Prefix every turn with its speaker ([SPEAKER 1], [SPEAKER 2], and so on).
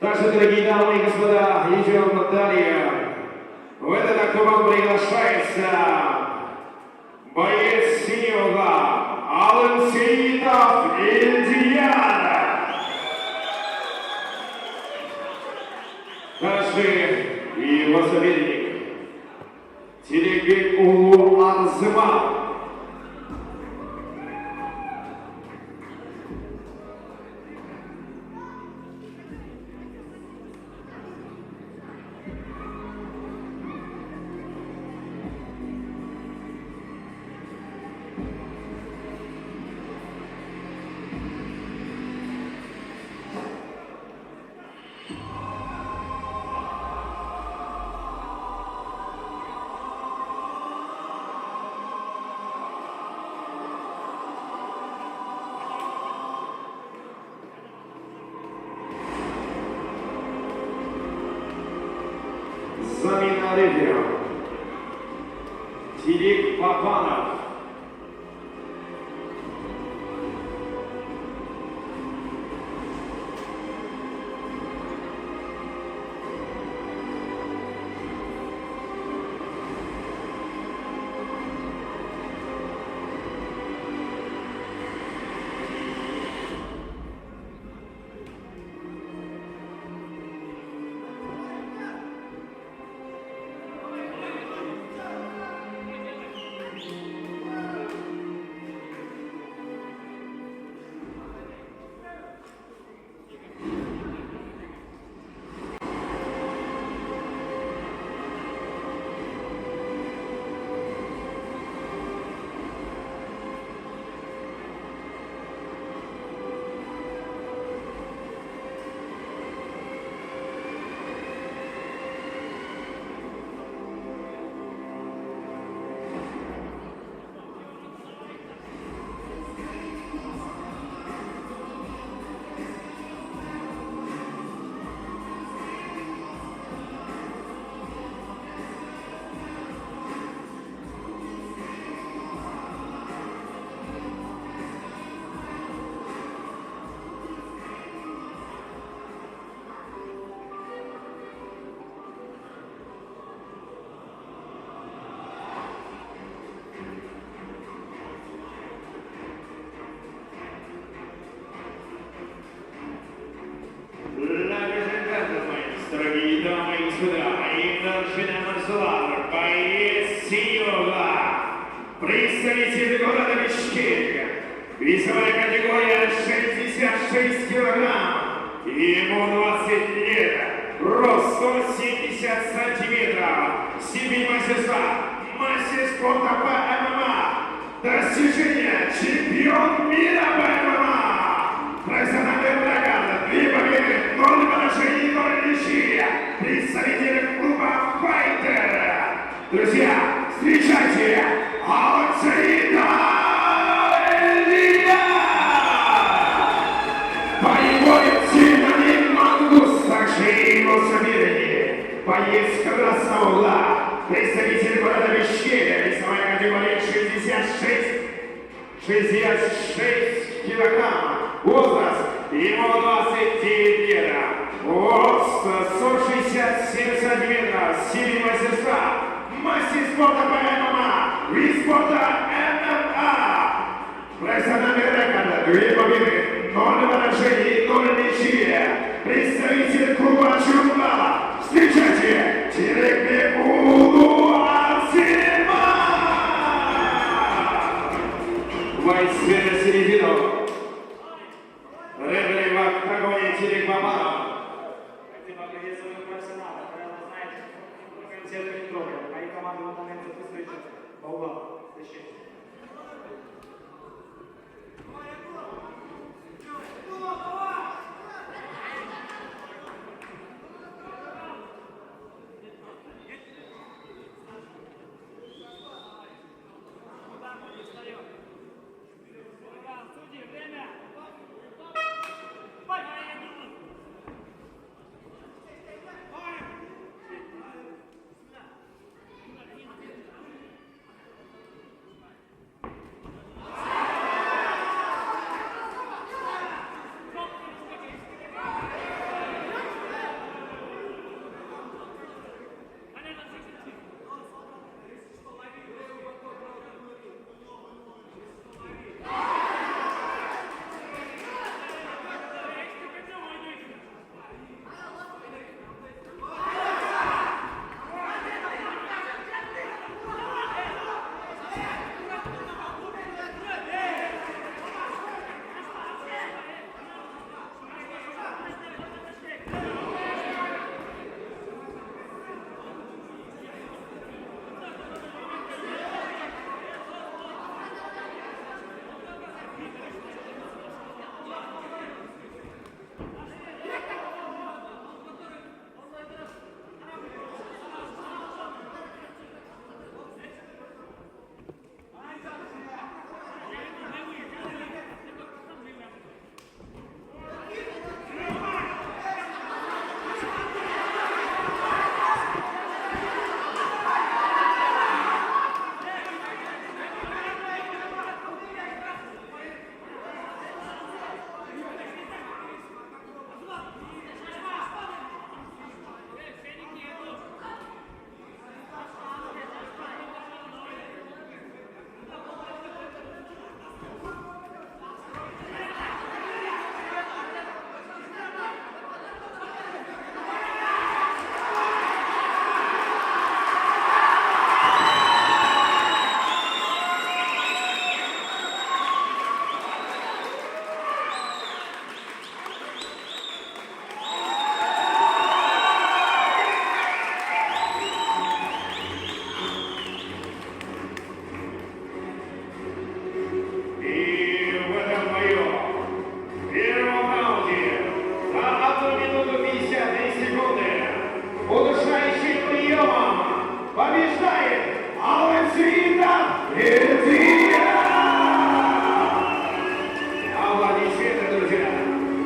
[SPEAKER 1] Также, дорогие дамы и господа, идем далее. В этот октябрь приглашается боец синего Алан Сеитов, Индиана. Также его соперник Тилибек Улу Арзыман. Замена рефери. Тилик Папанов. Дорогие дамы и господа, и Наршина Марсулар, боец синего, представитель города Бишкек, весовая категория 66 килограмм, ему 20 лет, рост 170 сантиметров, степень мастерства, мастер спорта по ММА, достижение чемпион мира по ММА, профессиональный награда, 2 победы, 0 поражений, 0 ничья, представитель клуба Файтер. Друзья, встречайте Алан Сеитов, Индиана! Боевой сильный мангус, также его соперник, боец красного угла, представитель города Бишкека, весовая категория 66 килограмм, возраст ему 29 лет, рост 167 сантиметров, степень мастерства, мастер спорта по ММА, вид спорта ММА, профессиональный рекорд, 2 победы, 0 поражений, 0 ничья, представитель клуба Чумба, встречайте, Тилибек Улу Арзыман! Войск на середину. Рефери в октагоне Тилик Папанов.
[SPEAKER 2] Хотим поприветствовать профессионала, правила знаете, комитет не трогаем, мои команды выполняют эту встречу по углам. Встречайте.